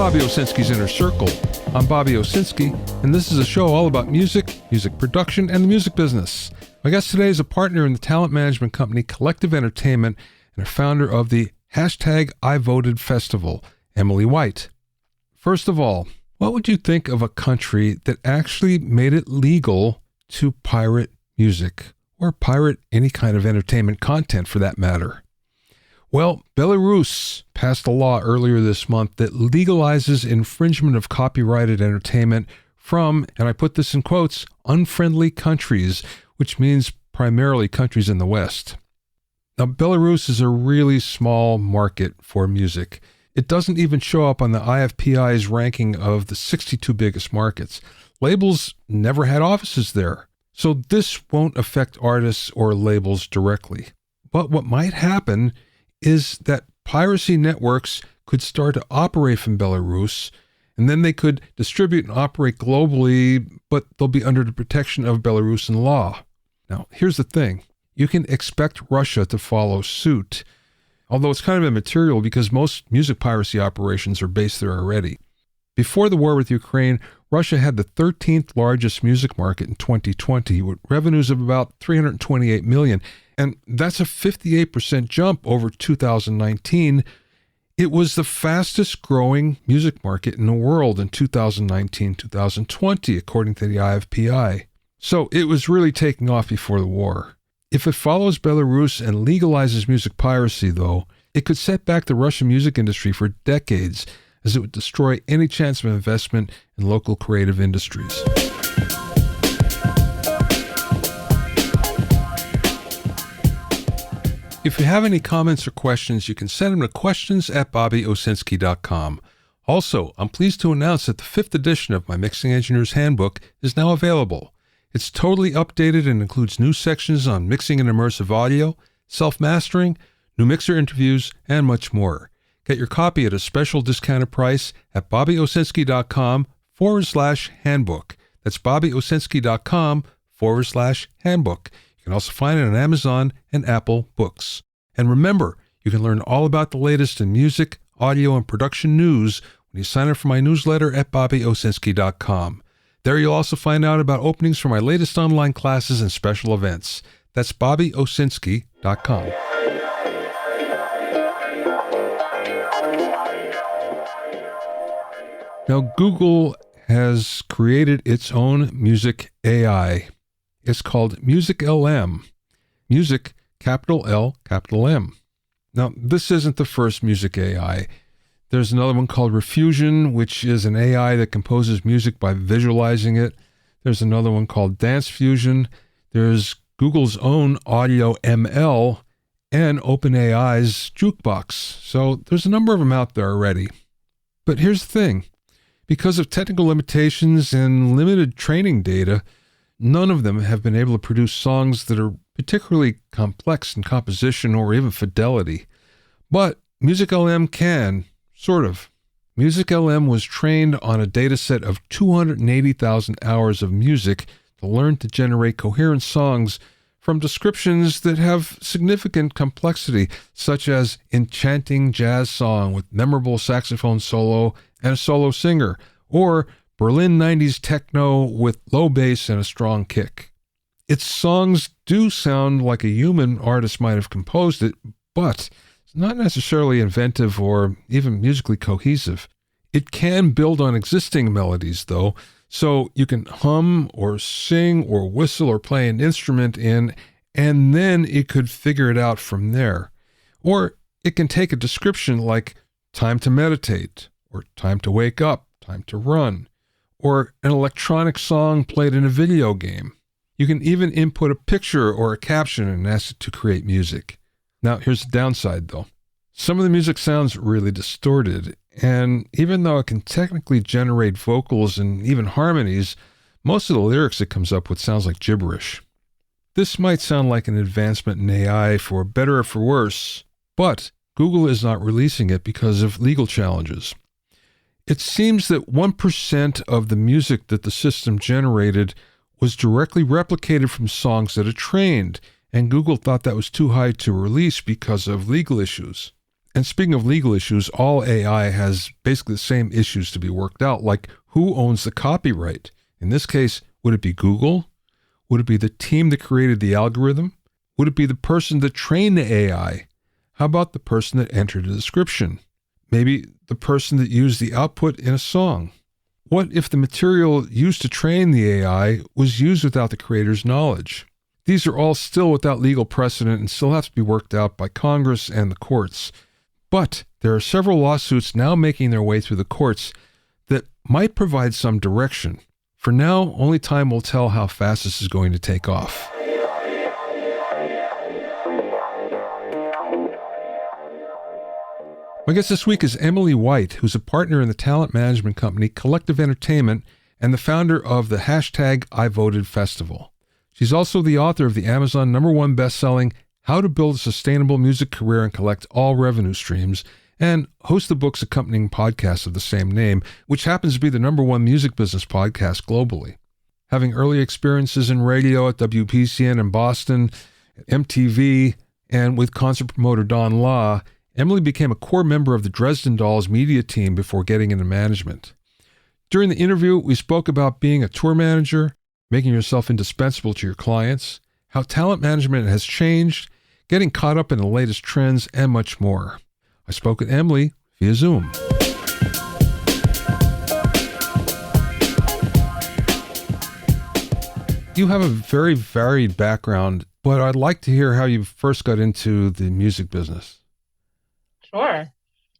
Bobby Owsinski's Inner Circle. I'm Bobby Owsinski, and this is a show all about music, music production, and the music business. My guest today is a partner in the talent management company Collective Entertainment and a founder of the #IVotedFestival, Festival, Emily White. First of all, what would you think of a country that actually made it legal to pirate music, or pirate any kind of entertainment content for that matter? Well, Belarus passed a law earlier this month that legalizes infringement of copyrighted entertainment from, and I put this in quotes, unfriendly countries, which means primarily countries in the West. Now, Belarus is a really small market for music. It doesn't even show up on the IFPI's ranking of the 62 biggest markets. Labels never had offices there, so this won't affect artists or labels directly. But what might happen is that piracy networks could start to operate from Belarus, and then they could distribute and operate globally, but they'll be under the protection of Belarusian law. Now, here's the thing. You can expect Russia to follow suit, although it's kind of immaterial because most music piracy operations are based there already. Before the war with Ukraine, Russia had the 13th largest music market in 2020, with revenues of about $328 million. And that's a 58% jump over 2019. It was the fastest growing music market in the world in 2019-2020, according to the IFPI. So it was really taking off before the war. If it follows Belarus and legalizes music piracy, though, it could set back the Russian music industry for decades, as it would destroy any chance of investment in local creative industries. If you have any comments or questions, you can send them to questions@bobbyowsinski.com. Also, I'm pleased to announce that the 5th edition of my Mixing Engineer's Handbook is now available. It's totally updated and includes new sections on mixing and immersive audio, self-mastering, new mixer interviews, and much more. Get your copy at a special discounted price at bobbyowsinski.com/handbook. That's bobbyowsinski.com/handbook. You can also find it on Amazon and Apple Books. And remember, you can learn all about the latest in music, audio, and production news when you sign up for my newsletter at bobbyowsinski.com. There you'll also find out about openings for my latest online classes and special events. That's bobbyowsinski.com. Now, Google has created its own music AI. It's called MusicLM. Music, capital L, capital M. Now, this isn't the first music AI. There's another one called Refusion, which is an AI that composes music by visualizing it. There's another one called Dance Fusion. There's Google's own Audio ML and OpenAI's Jukebox. So there's a number of them out there already. But here's the thing. Because of technical limitations and limited training data, none of them have been able to produce songs that are particularly complex in composition or even fidelity. But MusicLM can, sort of. MusicLM was trained on a dataset of 280,000 hours of music to learn to generate coherent songs from descriptions that have significant complexity, such as enchanting jazz song with memorable saxophone solo and a solo singer, or Berlin 90s techno with low bass and a strong kick. Its songs do sound like a human artist might have composed it, but it's not necessarily inventive or even musically cohesive. It can build on existing melodies, though, so you can hum or sing or whistle or play an instrument in, and then it could figure it out from there. Or it can take a description like time to meditate, or time to wake up, time to run, or an electronic song played in a video game. You can even input a picture or a caption and ask it to create music. Now, here's the downside, though. Some of the music sounds really distorted, and even though it can technically generate vocals and even harmonies, most of the lyrics it comes up with sounds like gibberish. This might sound like an advancement in AI for better or for worse, but Google is not releasing it because of legal challenges. It seems that 1% of the music that the system generated was directly replicated from songs that it trained, and Google thought that was too high to release because of legal issues. And speaking of legal issues, all AI has basically the same issues to be worked out, like who owns the copyright? In this case, would it be Google? Would it be the team that created the algorithm? Would it be the person that trained the AI? How about the person that entered the description? Maybe the person that used the output in a song? What if the material used to train the AI was used without the creator's knowledge? These are all still without legal precedent and still have to be worked out by Congress and the courts. But there are several lawsuits now making their way through the courts that might provide some direction. For now, only time will tell how fast this is going to take off. My guest this week is Emily White, who's a partner in the talent management company Collective Entertainment and the founder of the #IVotedFestival. She's also the author of the Amazon #1 best-selling How to Build a Sustainable Music Career and Collect All Revenue Streams, and hosts the book's accompanying podcast of the same name, which happens to be the #1 music business podcast globally. Having early experiences in radio at WBCN in Boston, MTV, and with concert promoter Don Law, Emily became a core member of the Dresden Doll's media team before getting into management. During the interview, we spoke about being a tour manager, making yourself indispensable to your clients, how talent management has changed, getting caught up in the latest trends, and much more. I spoke with Emily via Zoom. You have a very varied background, but I'd like to hear how you first got into the music business. Sure.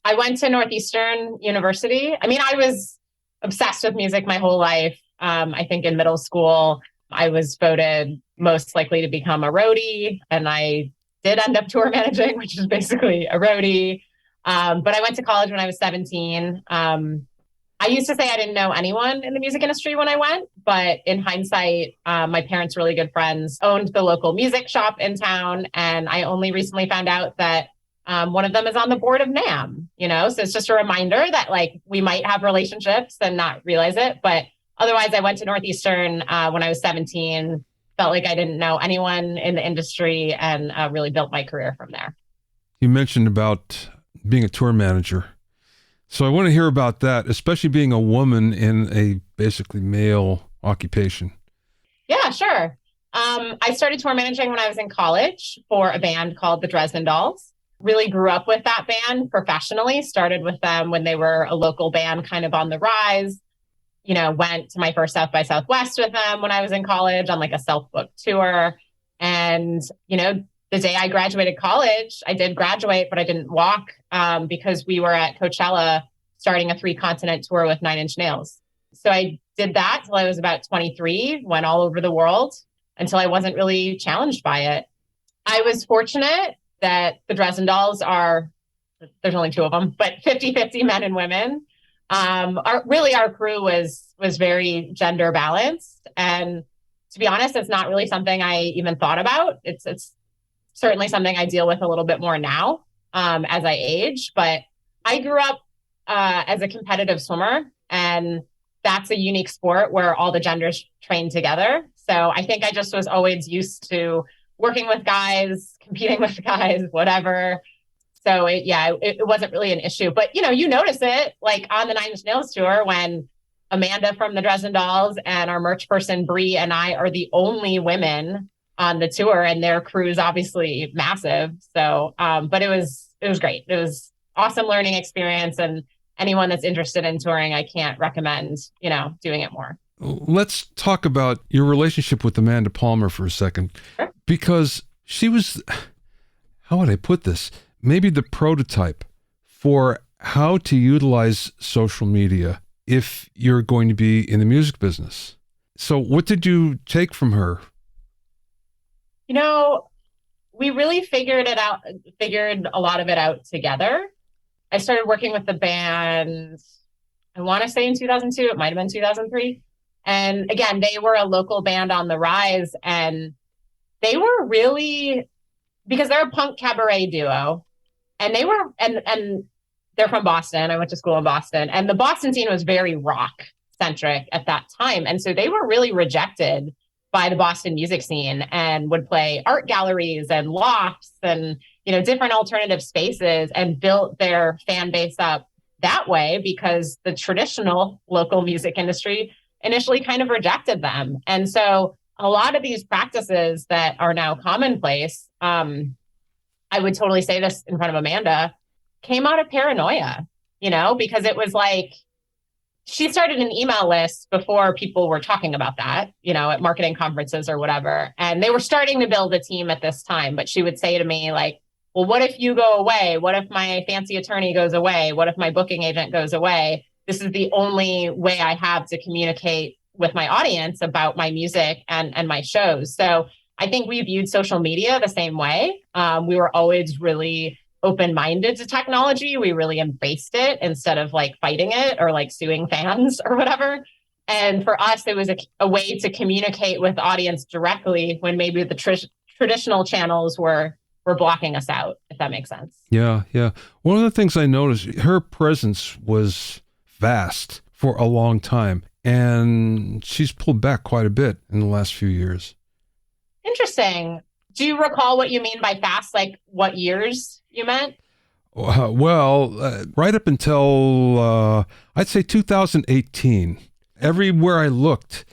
I went to Northeastern University. I mean, I was obsessed with music my whole life. I think in middle school, I was voted most likely to become a roadie, and I did end up tour managing, which is basically a roadie. But I went to college when I was 17. I used to say I didn't know anyone in the music industry when I went, but in hindsight, my parents' really good friends owned the local music shop in town, and I only recently found out that one of them is on the board of NAMM, so it's just a reminder that we might have relationships and not realize it. But otherwise, I went to Northeastern when I was 17, felt like I didn't know anyone in the industry, and really built my career from there. You mentioned about being a tour manager. So I want to hear about that, especially being a woman in a basically male occupation. Yeah, sure. I started tour managing when I was in college for a band called the Dresden Dolls. Really grew up with that band professionally, started with them when they were a local band kind of on the rise. Went to my first South by Southwest with them when I was in college on a self-booked tour. And, the day I graduated college, I did graduate, but I didn't walk because we were at Coachella starting a 3-continent tour with 9 Inch Nails. So I did that till I was about 23, went all over the world until I wasn't really challenged by it. I was fortunate that the Dresden Dolls there's only 2 of them, but 50-50 men and women. Our crew was very gender balanced. And to be honest, it's not really something I even thought about. It's certainly something I deal with a little bit more now as I age. But I grew up as a competitive swimmer, and that's a unique sport where all the genders train together. So I think I just was always used to working with guys, competing with guys, whatever. So it wasn't really an issue. But, you notice it on the 9 Inch Nails tour when Amanda from the Dresden Dolls and our merch person, Bree, and I are the only women on the tour, and their crew is obviously massive. So, but it was great. It was awesome learning experience, and anyone that's interested in touring, I can't recommend, doing it more. Let's talk about your relationship with Amanda Palmer for a second, Sure. Because she was, how would I put this? Maybe the prototype for how to utilize social media if you're going to be in the music business. So what did you take from her? We really figured a lot of it out together. I started working with the band, I want to say in 2002, it might've been 2003. And again, they were a local band on the rise, and they were really, because they're a punk cabaret duo, and they were, and they're from Boston. I went to school in Boston, and the Boston scene was very rock centric at that time. And so they were really rejected by the Boston music scene and would play art galleries and lofts and, different alternative spaces and built their fan base up that way, because the traditional local music industry initially kind of rejected them. And so a lot of these practices that are now commonplace, I would totally say this in front of Amanda, came out of paranoia, because it was like, she started an email list before people were talking about that, at marketing conferences or whatever. And they were starting to build a team at this time. But she would say to me, like, well, what if you go away? What if my fancy attorney goes away? What if my booking agent goes away? This is the only way I have to communicate with my audience about my music and my shows. So I think we viewed social media the same way. We were always really open-minded to technology. We really embraced it instead of like fighting it or like suing fans or whatever. And for us, it was a way to communicate with the audience directly when maybe the traditional channels were blocking us out, if that makes sense. Yeah, yeah. One of the things I noticed, her presence was vast for a long time, and she's pulled back quite a bit in the last few years. Interesting. Do you recall what you mean by fast? Like what years you meant? Right up until, I'd say 2018. Everywhere I looked,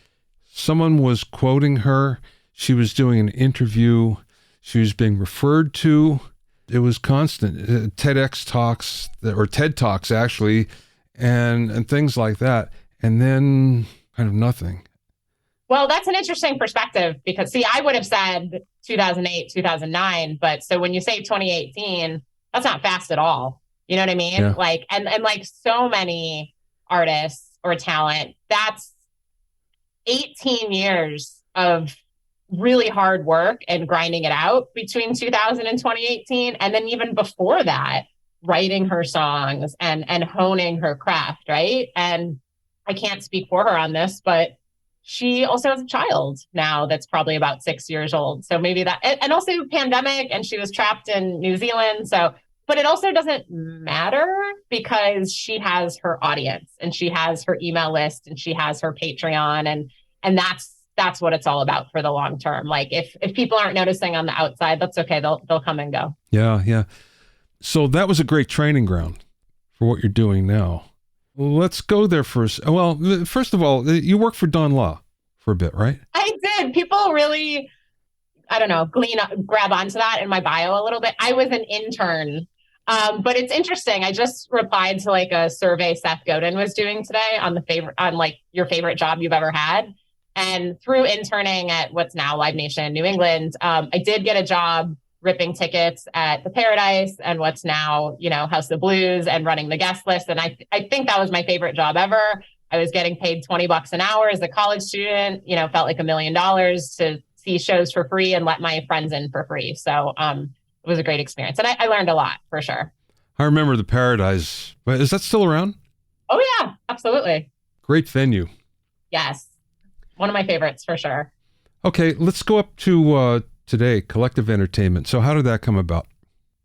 someone was quoting her. She was doing an interview. She was being referred to. It was constant. TEDx talks, or TED Talks actually, and things like that. And then kind of nothing. Well, that's an interesting perspective because, see, I would have said 2008, 2009. But so when you say 2018, that's not fast at all. You know what I mean? Yeah. Like, and like so many artists or talent, that's 18 years of really hard work and grinding it out between 2000 and 2018. And then even before that, writing her songs and honing her craft, right? And I can't speak for her on this, but she also has a child now that's probably about 6 years old. So maybe that, and also pandemic, and she was trapped in New Zealand. So, but it also doesn't matter because she has her audience and she has her email list and she has her Patreon, and that's what it's all about for the long term. Like if people aren't noticing on the outside, that's okay. They'll come and go. Yeah, yeah. So that was a great training ground for what you're doing now. Let's go there first. Well, first of all, you worked for Don Law for a bit, right? I did. People really, I don't know, grab onto that in my bio a little bit. I was an intern. But it's interesting. I just replied to like a survey Seth Godin was doing today on like your favorite job you've ever had. And through interning at what's now Live Nation New England, I did get a job ripping tickets at the Paradise and what's now, House of Blues, and running the guest list. And I think that was my favorite job ever. I was getting paid $20 an hour as a college student, felt like $1 million to see shows for free and let my friends in for free. So it was a great experience. And I learned a lot for sure. I remember the Paradise. Is that still around? Oh yeah, absolutely. Great venue. Yes. One of my favorites for sure. Okay, let's go up to today, Collective Entertainment. So how did that come about?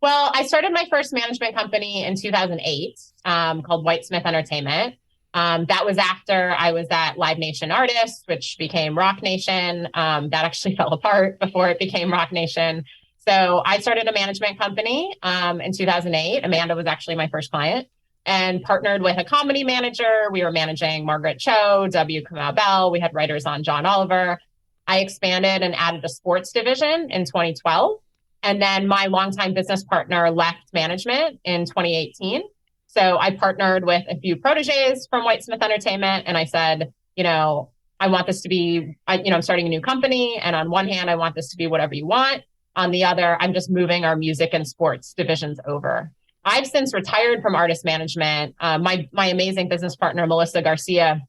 Well, I started my first management company in 2008 called Whitesmith Entertainment. That was after I was at Live Nation Artists, which became Rock Nation. That actually fell apart before it became Rock Nation. So I started a management company in 2008. Amanda was actually my first client, and partnered with a comedy manager. We were managing Margaret Cho, W. Kamau Bell. We had writers on John Oliver. I expanded and added a sports division in 2012. And then my longtime business partner left management in 2018. So I partnered with a few proteges from Whitesmith Entertainment. And I said, I want this to be, I'm starting a new company. And on one hand, I want this to be whatever you want. On the other, I'm just moving our music and sports divisions over. I've since retired from artist management. My amazing business partner, Melissa Garcia,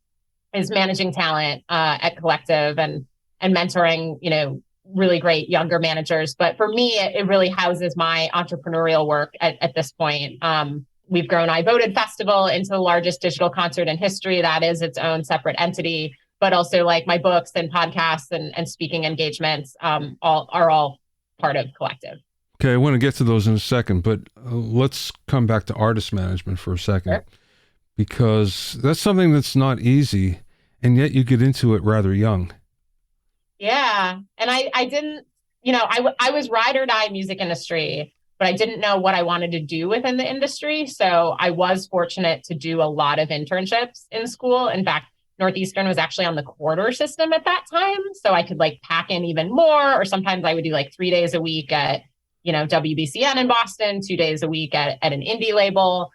is managing talent at Collective and mentoring, really great younger managers. But for me, it really houses my entrepreneurial work at this point. We've grown I Voted Festival into the largest digital concert in history. That is its own separate entity, but also like my books and podcasts and speaking engagements are all part of Collective. Okay, I want to get to those in a second, but let's come back to artist management for a second, Sure. Because that's something that's not easy, and yet you get into it rather young. Yeah. And I didn't, I was ride or die music industry. but I didn't know what I wanted to do within the industry. So I was fortunate to do a lot of internships in school. In fact, Northeastern was actually on the quarter system at that time. So I could like pack in even more, or sometimes I would do like 3 days a week at, WBCN in Boston, 2 days a week at an indie label.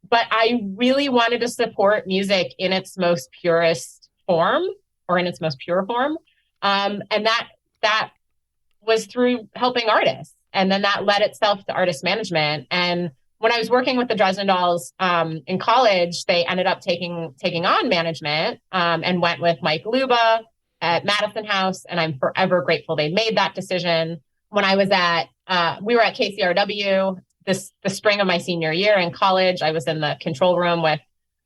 But I really wanted to support music in its most purest form, or in its most pure form. And that was through helping artists. And then that led itself to artist management. And when I was working with the Dresden Dolls in college, they ended up taking on management and went with Mike Luba at Madison House. And I'm forever grateful they made that decision. When I was we were at KCRW the spring of my senior year in college. I was in the control room with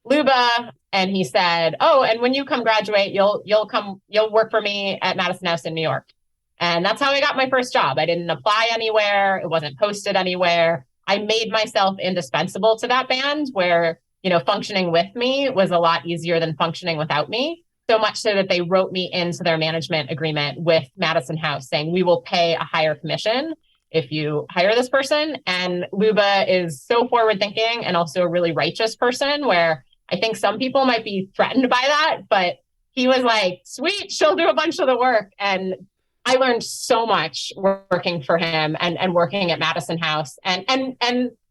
Luba, and he said, "Oh, and when you come graduate, you'll work for me at Madison House in New York." And that's how I got my first job. I didn't apply anywhere. It wasn't posted anywhere. I made myself indispensable to that band where, functioning with me was a lot easier than functioning without me. So much so that they wrote me into their management agreement with Madison House saying, we will pay a higher commission if you hire this person. And Luba is so forward thinking and also a really righteous person where I think some people might be threatened by that, but he was like, sweet, she'll do a bunch of the work. And I learned so much working for him and working at Madison House. And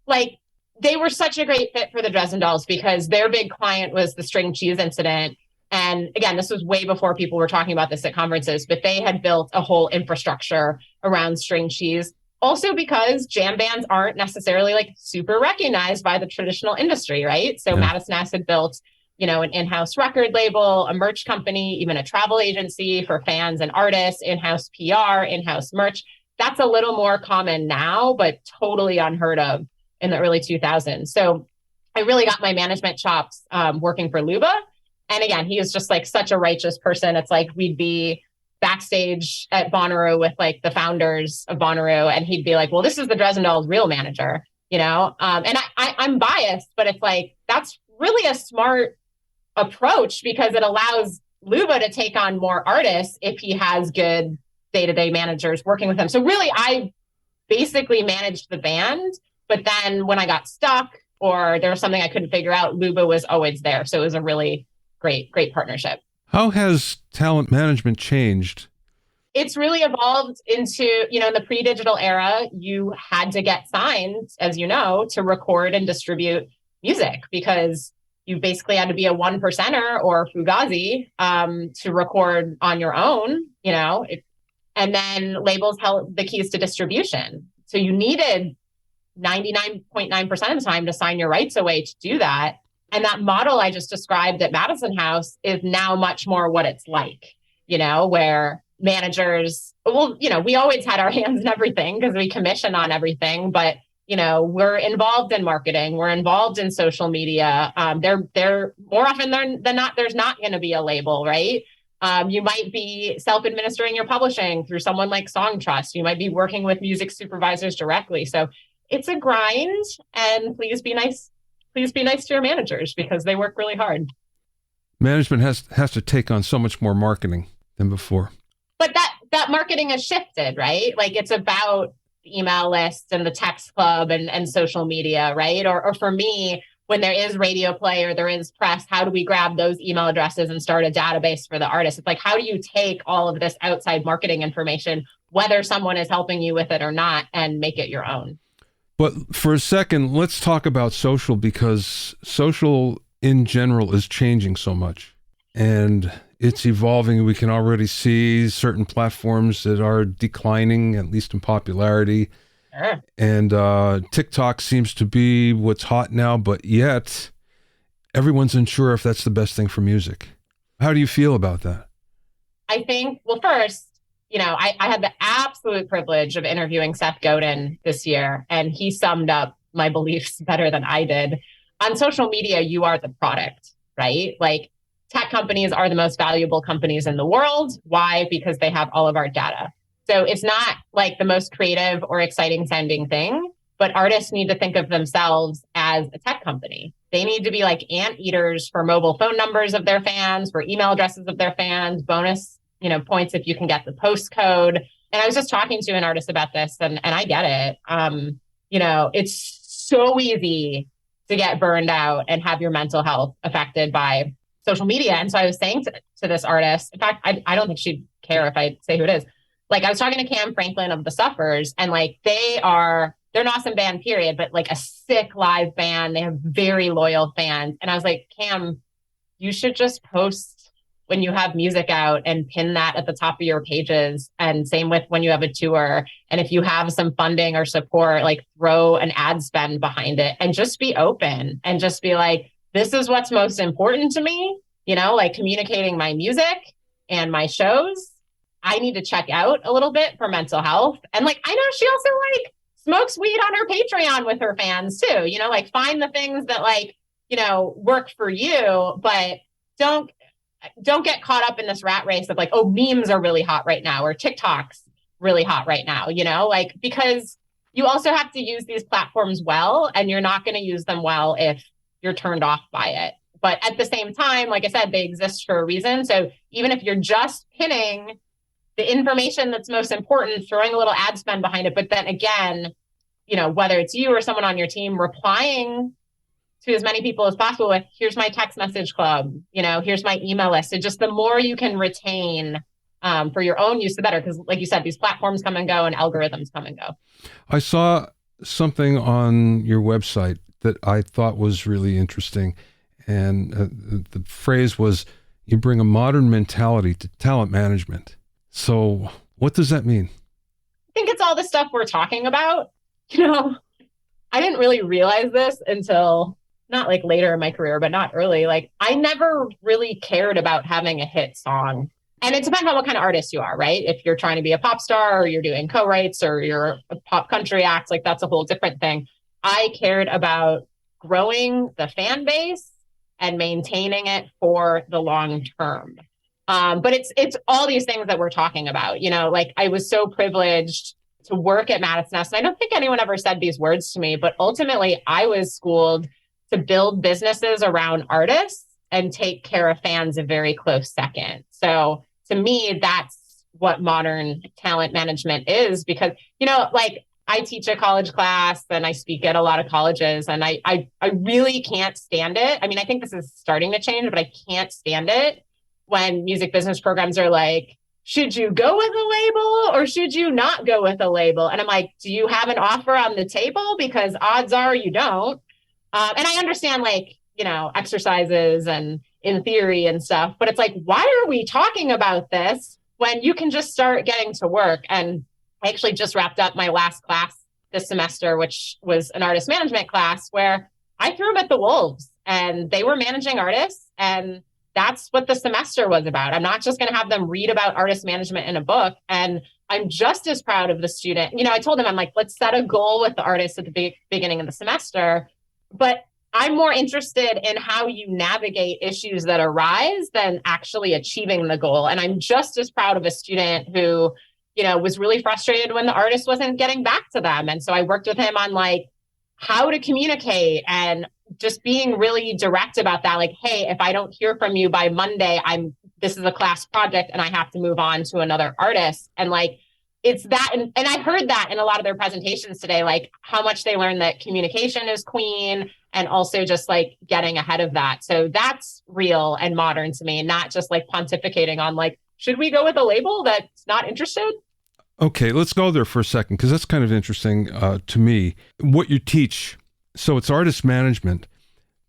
like, they were such a great fit for the Dresden Dolls because their big client was the string cheese incident. And again, this was way before people were talking about this at conferences, but they had built a whole infrastructure around string cheese. Also because jam bands aren't necessarily like super recognized by the traditional industry, right? So Madison House had built, an in-house record label, a merch company, even a travel agency for fans and artists, in-house PR, in-house merch. That's a little more common now, but totally unheard of in the early 2000s. So I really got my management chops working for Luba. And again, he is just like such a righteous person. It's like we'd be backstage at Bonnaroo with like the founders of Bonnaroo, and he'd be like, well, this is the Dresden Dolls' real manager, and I'm biased, but it's like, that's really a smart approach because it allows Luba to take on more artists if he has good day-to-day managers working with him. So really, I basically managed the band, but then when I got stuck or there was something I couldn't figure out, Luba was always there. So it was a really great partnership. How has talent management changed? It's really evolved into, in the pre-digital era, you had to get signed, as you know, to record and distribute music because you basically had to be a 1%er or Fugazi to record on your own, and then labels held the keys to distribution. So you needed 99.9% of the time to sign your rights away to do that. And that model I just described at Madison House is now much more what it's like, where managers, we always had our hands in everything because we commission on everything, but we're involved in marketing. We're involved in social media. They're more often than not, there's not going to be a label, right? You might be self-administering your publishing through someone like Songtrust. You might be working with music supervisors directly. So it's a grind, and please be nice to your managers because they work really hard. Management has to take on so much more marketing than before. But that marketing has shifted, right? Like it's about email lists and the text club and social media, right? Or for me, when there is radio play or there is press, how do we grab those email addresses and start a database for the artist? It's like, how do you take all of this outside marketing information, whether someone is helping you with it or not, and make it your own? But for a second, let's talk about social, because social in general is changing so much and it's evolving. We can already see certain platforms that are declining, at least in popularity. Sure. And TikTok seems to be what's hot now, but yet everyone's unsure if that's the best thing for music. How do you feel about that? I think, well, first, I had the absolute privilege of interviewing Seth Godin this year, and he summed up my beliefs better than I did. On social media, you are the product, right? Like tech companies are the most valuable companies in the world. Why? Because they have all of our data. So it's not like the most creative or exciting sounding thing, but artists need to think of themselves as a tech company. They need to be like anteaters for mobile phone numbers of their fans, for email addresses of their fans, bonus points if you can get the postcode. And I was just talking to an artist about this, and I get it. it's so easy to get burned out and have your mental health affected by social media. And so I was saying to this artist, in fact, I don't think she'd care if I say who it is. Like I was talking to Cam Franklin of the Suffers, and like they're an awesome band, period, but like a sick live band. They have very loyal fans. And I was like, Cam, you should just post when you have music out and pin that at the top of your pages. And same with when you have a tour. And if you have some funding or support, like throw an ad spend behind it and just be open and just be like, this is what's most important to me, like communicating my music and my shows. I need to check out a little bit for mental health. And like, I know she also like smokes weed on her Patreon with her fans too, like find the things that like, work for you, but don't get caught up in this rat race of like, oh, memes are really hot right now or TikTok's really hot right now, like, because you also have to use these platforms well, and you're not going to use them well if you're turned off by it. But at the same time, like I said, they exist for a reason. So even if you're just pinning the information that's most important, throwing a little ad spend behind it, but then again, whether it's you or someone on your team replying to as many people as possible with, here's my text message club, here's my email list. So just the more you can retain for your own use, the better. Because like you said, these platforms come and go and algorithms come and go. I saw something on your website that I thought was really interesting. And the phrase was, you bring a modern mentality to talent management. So what does that mean? I think it's all the stuff we're talking about. I didn't really realize this until not like later in my career, but not early. Like I never really cared about having a hit song. And it depends on what kind of artist you are, right? If you're trying to be a pop star or you're doing co-writes or you're a pop country act, like that's a whole different thing. I cared about growing the fan base and maintaining it for the long term. But it's all these things that we're talking about, like I was so privileged to work at Madison Nest. And I don't think anyone ever said these words to me, but ultimately I was schooled to build businesses around artists and take care of fans a very close second. So to me, that's what modern talent management is, because, like I teach a college class and I speak at a lot of colleges, and I really can't stand it. I mean, I think this is starting to change, but I can't stand it when music business programs are like, should you go with a label or should you not go with a label? And I'm like, do you have an offer on the table? Because odds are you don't. And I understand like, exercises and in theory and stuff, but it's like, why are we talking about this when you can just start getting to work? And I actually just wrapped up my last class this semester, which was an artist management class where I threw them at the wolves and they were managing artists. And that's what the semester was about. I'm not just going to have them read about artist management in a book. And I'm just as proud of the student. I told them, I'm like, let's set a goal with the artist at the beginning of the semester. But I'm more interested in how you navigate issues that arise than actually achieving the goal. And I'm just as proud of a student who, was really frustrated when the artist wasn't getting back to them. And so I worked with him on like how to communicate and just being really direct about that. Like, hey, if I don't hear from you by Monday, this is a class project and I have to move on to another artist. And like, it's that. And I heard that in a lot of their presentations today, like how much they learned that communication is queen and also just like getting ahead of that. So that's real and modern to me, not just like pontificating on like, should we go with a label that's not interested? Okay, let's go there for a second, because that's kind of interesting to me. What you teach, so it's artist management.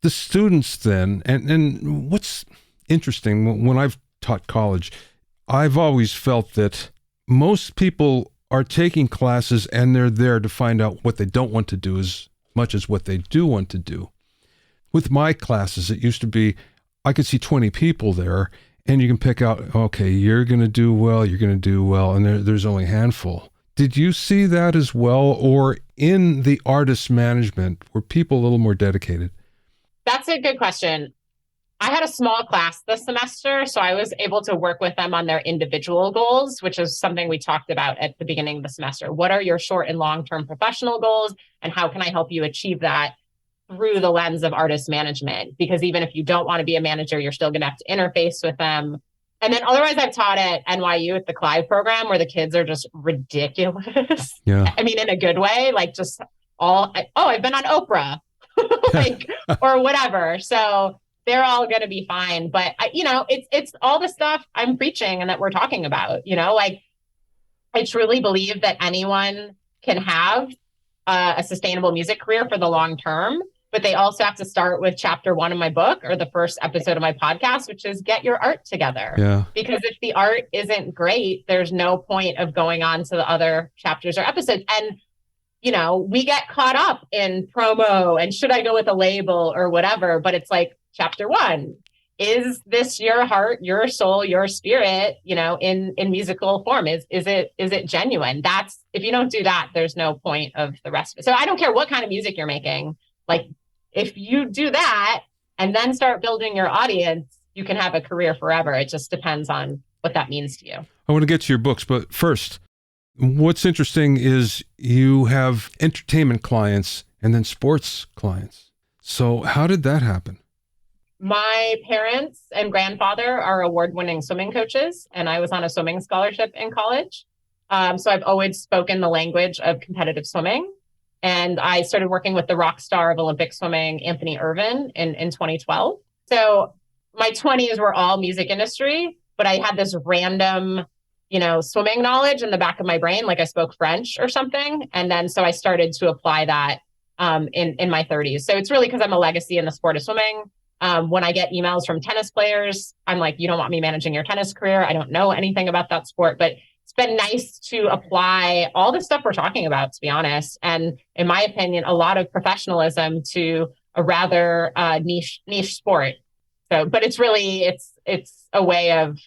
The students then, and what's interesting, when I've taught college, I've always felt that most people are taking classes and they're there to find out what they don't want to do as much as what they do want to do. With my classes, it used to be, I could see 20 people there, and you can pick out, okay, you're going to do well, and there's only a handful. Did you see that as well? Or in the artist management, were people a little more dedicated? That's a good question. I had a small class this semester, so I was able to work with them on their individual goals, which is something we talked about at the beginning of the semester. What are your short and long-term professional goals, and how can I help you achieve that through the lens of artist management? Because even if you don't want to be a manager, you're still going to have to interface with them. And then otherwise, I've taught at NYU at the Clive program where the kids are just ridiculous. Yeah. I mean, in a good way, like just I've been on Oprah, like, or whatever. So they're all going to be fine. But it's all the stuff I'm preaching and that we're talking about, like I truly believe that anyone can have a sustainable music career for the long term, but they also have to start with chapter 1 of my book or the first episode of my podcast, which is get your art together. Yeah. Because if the art isn't great, there's no point of going on to the other chapters or episodes. And, we get caught up in promo and should I go with a label or whatever, but it's like chapter 1. Is this your heart, your soul, your spirit, in musical form? Is it genuine? If you don't do that, there's no point of the rest of it. So I don't care what kind of music you're making. Like if you do that and then start building your audience, you can have a career forever. It just depends on what that means to you. I want to get to your books, but first, what's interesting is you have entertainment clients and then sports clients. So how did that happen? My parents and grandfather are award-winning swimming coaches, and I was on a swimming scholarship in college. So I've always spoken the language of competitive swimming. And I started working with the rock star of Olympic swimming, Anthony Irvin, in 2012. So my 20s were all music industry, but I had this random, swimming knowledge in the back of my brain, like I spoke French or something. And then so I started to apply that in my 30s. So it's really because I'm a legacy in the sport of swimming. When I get emails from tennis players, I'm like, you don't want me managing your tennis career. I don't know anything about that sport, but it's been nice to apply all the stuff we're talking about, to be honest. And in my opinion, a lot of professionalism to a rather niche sport. So, but it's really, it's a way of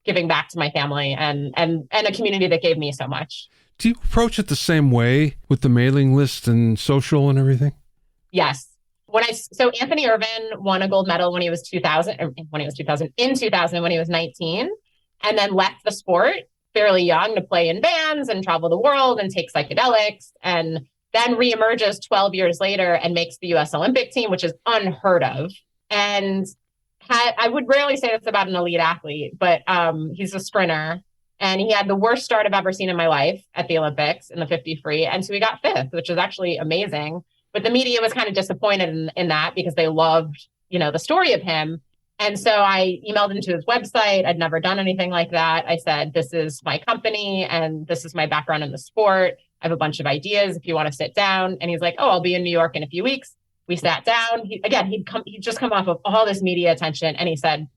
giving back to my family and a community that gave me so much. Do you approach it the same way with the mailing list and social and everything? Yes. So Anthony Irvin won a gold medal in 2000 when he was 19, and then left the sport fairly young to play in bands and travel the world and take psychedelics, and then reemerges 12 years later and makes the US Olympic team, which is unheard of. And I would rarely say this about an elite athlete, but he's a sprinter, and he had the worst start I've ever seen in my life at the Olympics in the 50 free. And so he got 5th, which is actually amazing. But the media was kind of disappointed in that because they loved, the story of him. And so I emailed into his website. I'd never done anything like that. I said, this is my company and this is my background in the sport. I have a bunch of ideas if you want to sit down. And he's like, oh, I'll be in New York in a few weeks. We sat down. He'd just come off of all this media attention. And he said,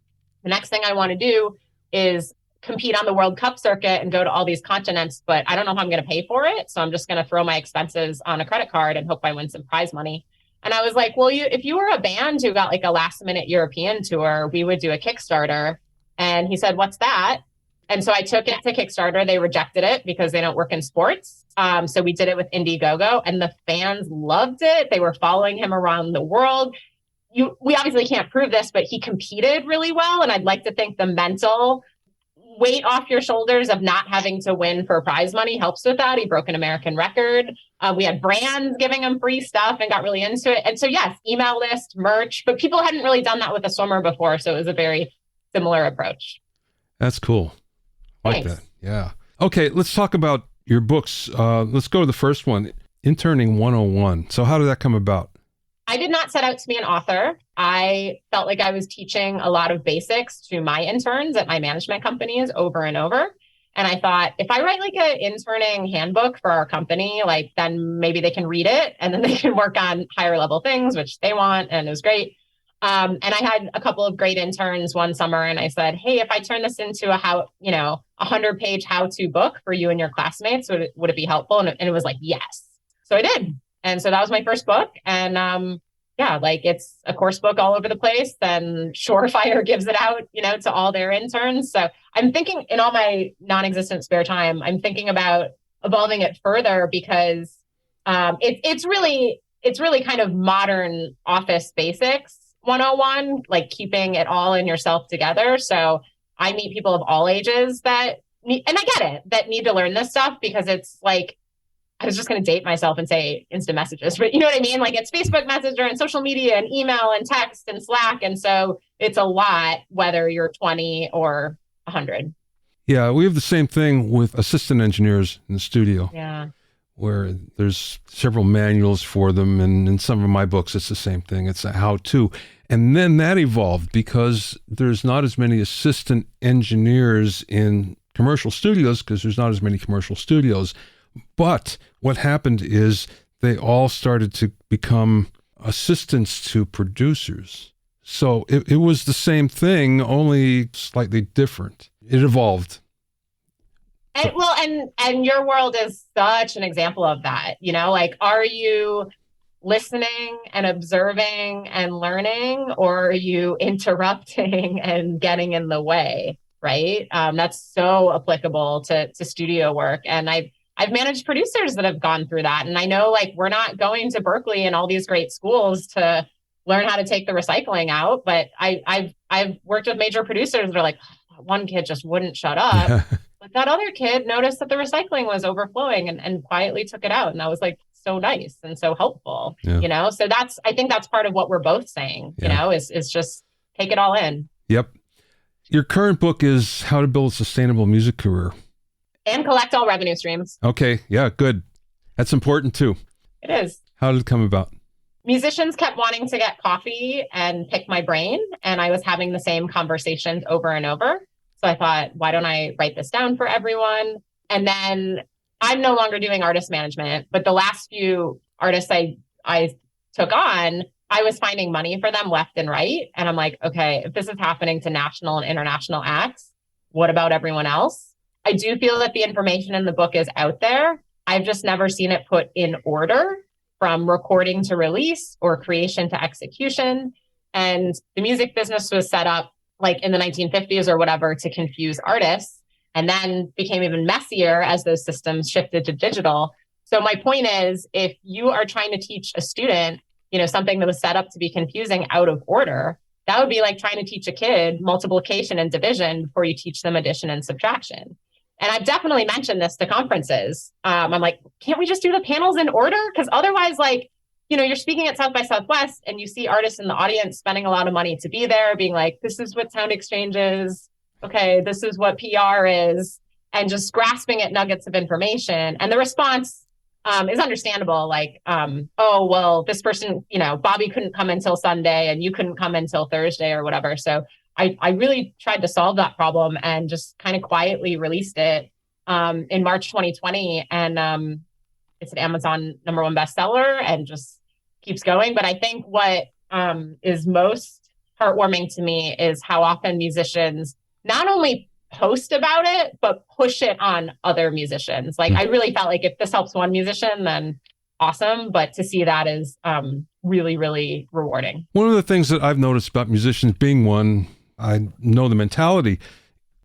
the next thing I want to do is compete on the World Cup circuit and go to all these continents, but I don't know how I'm going to pay for it. So I'm just going to throw my expenses on a credit card and hope I win some prize money. And I was like, well, if you were a band who got like a last minute European tour, we would do a Kickstarter. And he said, what's that? And so I took it to Kickstarter. They rejected it because they don't work in sports. So we did it with Indiegogo, and the fans loved it. They were following him around the world. We obviously can't prove this, but he competed really well. And I'd like to think the mental weight off your shoulders of not having to win for prize money helps with that. He broke an American record. We had brands giving him free stuff and got really into it. And so, yes, email list, merch, but people hadn't really done that with a swimmer before. So it was a very similar approach. That's cool. Like Thanks. that. Yeah. Okay. Let's talk about your books. Let's go to the first one, Interning 101. So how did that come about? I did not set out to be an author. I felt like I was teaching a lot of basics to my interns at my management companies over and over. And I thought, if I write like an interning handbook for our company, like then maybe they can read it and then they can work on higher level things, which they want. And it was great. And I had a couple of great interns one summer, and I said, hey, if I turn this into a 100-page how-to book for you and your classmates, would it be helpful? And it was like, yes. So I did. And so that was my first book. And it's a course book all over the place. Then Surefire gives it out, to all their interns. So I'm thinking in all my non-existent spare time, I'm thinking about evolving it further because it's really kind of modern office basics 101, like keeping it all in yourself together. So I meet people of all ages that need to learn this stuff because it's like, I was just going to date myself and say instant messages, but you know what I mean? Like it's Facebook Messenger and social media and email and text and Slack. And so it's a lot, whether you're 20 or 100. Yeah, we have the same thing with assistant engineers in the studio. Yeah. where there's several manuals for them. And in some of my books, it's the same thing. It's a how-to. And then that evolved because there's not as many assistant engineers in commercial studios because there's not as many commercial studios. But what happened is they all started to become assistants to producers. So it was the same thing, only slightly different. It evolved. And your world is such an example of that. Like, are you listening and observing and learning, or are you interrupting and getting in the way? Right? That's so applicable to studio work. And I've managed producers that have gone through that. And I know, like, we're not going to Berkeley and all these great schools to learn how to take the recycling out. But I've worked with major producers that are like, one kid just wouldn't shut up. But that other kid noticed that the recycling was overflowing and quietly took it out. And that was like so nice and so helpful, So I think that's part of what we're both saying, is just take it all in. Yep. Your current book is How to Build a Sustainable Music Career. And collect all revenue streams. Okay. Yeah, good. That's important too. It is. How did it come about? Musicians kept wanting to get coffee and pick my brain, and I was having the same conversations over and over. So I thought, why don't I write this down for everyone? And then I'm no longer doing artist management, but the last few artists I took on, I was finding money for them left and right. And I'm like, okay, if this is happening to national and international acts, what about everyone else? I do feel that the information in the book is out there. I've just never seen it put in order from recording to release or creation to execution. And the music business was set up like in the 1950s or whatever to confuse artists, and then became even messier as those systems shifted to digital. So my point is, if you are trying to teach a student, something that was set up to be confusing out of order, that would be like trying to teach a kid multiplication and division before you teach them addition and subtraction. And I've definitely mentioned this to conferences. I'm like, can't we just do the panels in order? Because otherwise, like, you're speaking at South by Southwest and you see artists in the audience spending a lot of money to be there, being like, this is what sound exchange is. Okay, this is what PR is, and just grasping at nuggets of information. And the response is understandable. Like, oh, well, this person, Bobby couldn't come until Sunday and you couldn't come until Thursday or whatever. So I really tried to solve that problem and just kind of quietly released it in March 2020. And it's an Amazon #1 bestseller and just keeps going. But I think what is most heartwarming to me is how often musicians not only post about it, but push it on other musicians. Like, I really felt like if this helps one musician, then awesome. But to see that is really, really rewarding. One of the things that I've noticed about musicians, being one, I know the mentality.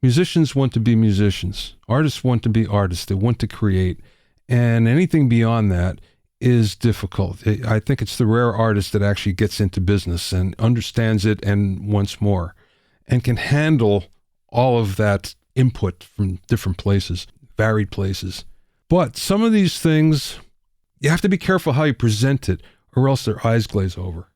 Musicians want to be musicians. Artists want to be artists. They want to create. And anything beyond that is difficult. I think it's the rare artist that actually gets into business and understands it and wants more and can handle all of that input from different places, varied places. But some of these things, you have to be careful how you present it or else their eyes glaze over.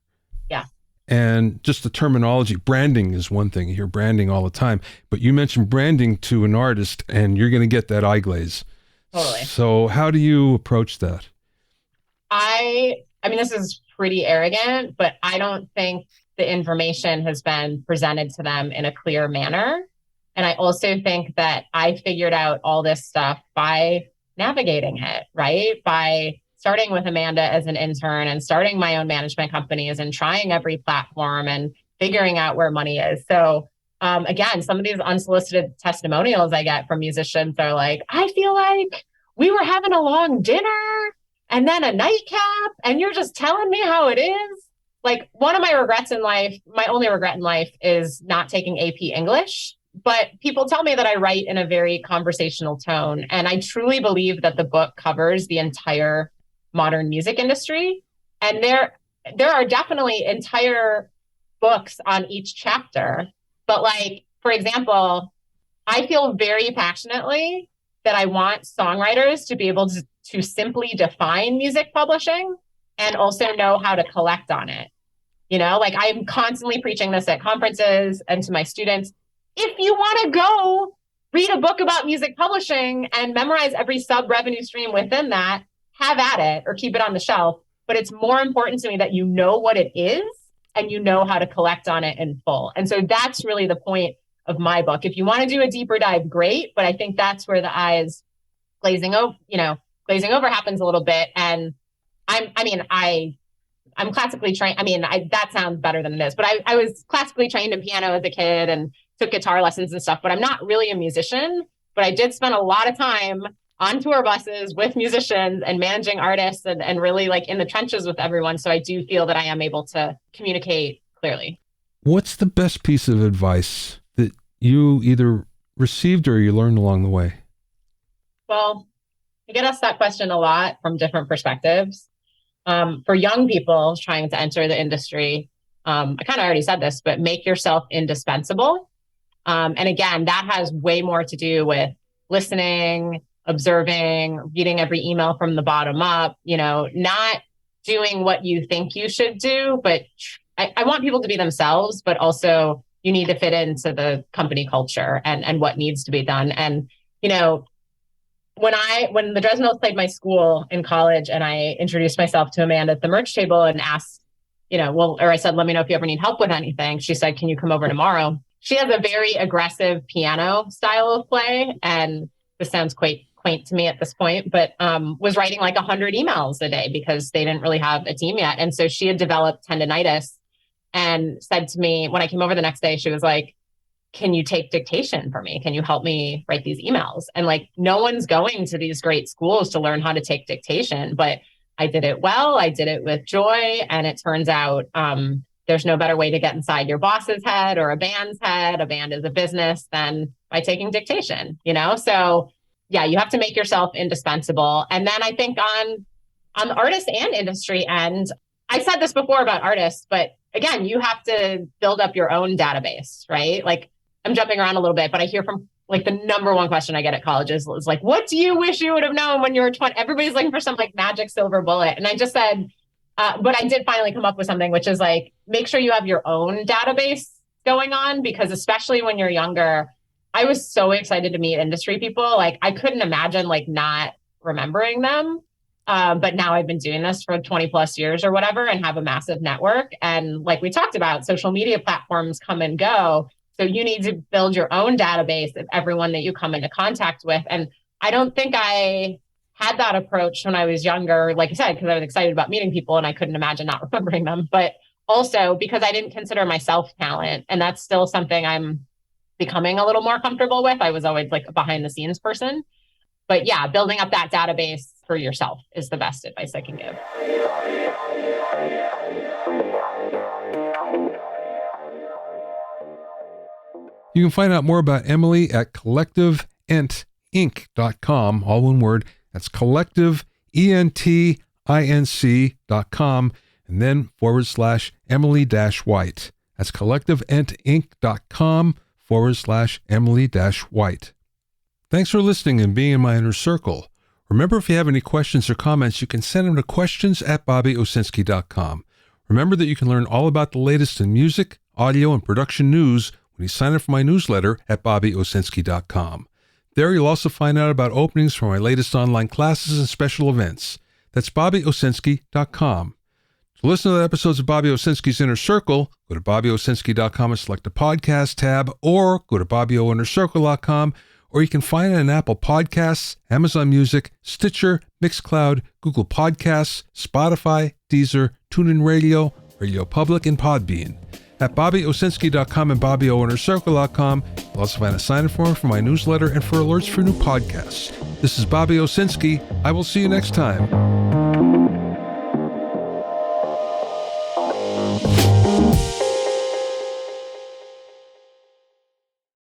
Yeah. And just the terminology, branding is one thing. You hear branding all the time, but you mention branding to an artist and you're going to get that eye glaze. Totally. So how do you approach that? I mean, this is pretty arrogant, but I don't think the information has been presented to them in a clear manner. And I also think that I figured out all this stuff by navigating it, right? By starting with Amanda as an intern and starting my own management companies and trying every platform and figuring out where money is. So again, some of these unsolicited testimonials I get from musicians are like, I feel like we were having a long dinner and then a nightcap and you're just telling me how it is. Like, one of my regrets in life, my only regret in life is not taking AP English. But people tell me that I write in a very conversational tone. And I truly believe that the book covers the entire modern music industry. And there are definitely entire books on each chapter. But like, for example, I feel very passionately that I want songwriters to be able to simply define music publishing and also know how to collect on it. Like, I'm constantly preaching this at conferences and to my students. If you want to go read a book about music publishing and memorize every sub revenue stream within that, have at it or keep it on the shelf. But it's more important to me that you know what it is and you know how to collect on it in full. And so that's really the point of my book. If you want to do a deeper dive, great. But I think that's where the eyes glazing over happens a little bit. And I'm classically trained. That sounds better than it is, but I was classically trained in piano as a kid and took guitar lessons and stuff, but I'm not really a musician. But I did spend a lot of time on tour buses with musicians and managing artists and really like in the trenches with everyone. So I do feel that I am able to communicate clearly. What's the best piece of advice that you either received or you learned along the way? Well, I get asked that question a lot from different perspectives. For young people trying to enter the industry, I kind of already said this, but make yourself indispensable. And again, that has way more to do with listening, observing, reading every email from the bottom up, not doing what you think you should do. But I want people to be themselves, but also you need to fit into the company culture and what needs to be done. And, when the Dresden Dolls played my school in college and I introduced myself to a man at the merch table and asked, I said, let me know if you ever need help with anything. She said, can you come over tomorrow? She has a very aggressive piano style of play. And this sounds quite quaint to me at this point, but was writing like 100 emails a day because they didn't really have a team yet. And so she had developed tendinitis and said to me when I came over the next day, she was like, can you take dictation for me? Can you help me write these emails? And like, no one's going to these great schools to learn how to take dictation, but I did it well. I did it with joy. And it turns out there's no better way to get inside your boss's head or a band's head. A band is a business than by taking dictation, So yeah, you have to make yourself indispensable. And then I think on the artist and industry end, I said this before about artists, but again, you have to build up your own database, right? Like, I'm jumping around a little bit, but I hear from like the number one question I get at colleges is like, what do you wish you would have known when you were 20? Everybody's looking for some like magic silver bullet. And I just said, but I did finally come up with something, which is like, make sure you have your own database going on, because especially when you're younger, I was so excited to meet industry people. Like I couldn't imagine like not remembering them. But now I've been doing this for 20 plus years or whatever and have a massive network. And like we talked about, social media platforms come and go. So you need to build your own database of everyone that you come into contact with. And I don't think I had that approach when I was younger, like I said, because I was excited about meeting people and I couldn't imagine not remembering them. But also because I didn't consider myself talent. And that's still something I'm becoming a little more comfortable with. I was always like a behind the scenes person. But yeah, building up that database for yourself is the best advice I can give. You can find out more about Emily at collectiveentinc.com, all one word. That's collectiveentinc.com, and then /Emily-White. That's collectiveentinc.com /Emily-White. Thanks for listening and being in my inner circle. Remember, if you have any questions or comments, you can send them to questions@bobbyowsinski.com. Remember that you can learn all about the latest in music, audio, and production news when you sign up for my newsletter at bobbyowsinski.com. There you'll also find out about openings for my latest online classes and special events. That's bobbyowsinski.com. To listen to the episodes of Bobby Owsinski's Inner Circle, go to bobbyowsinski.com and select the podcast tab, or go to bobbyoinnercircle.com, or you can find it on Apple Podcasts, Amazon Music, Stitcher, Mixcloud, Google Podcasts, Spotify, Deezer, TuneIn Radio, Radio Public, and Podbean. At bobbyowsinski.com and bobbyoinnercircle.com, you'll also find a sign-up form for my newsletter and for alerts for new podcasts. This is Bobby Owsinski. I will see you next time.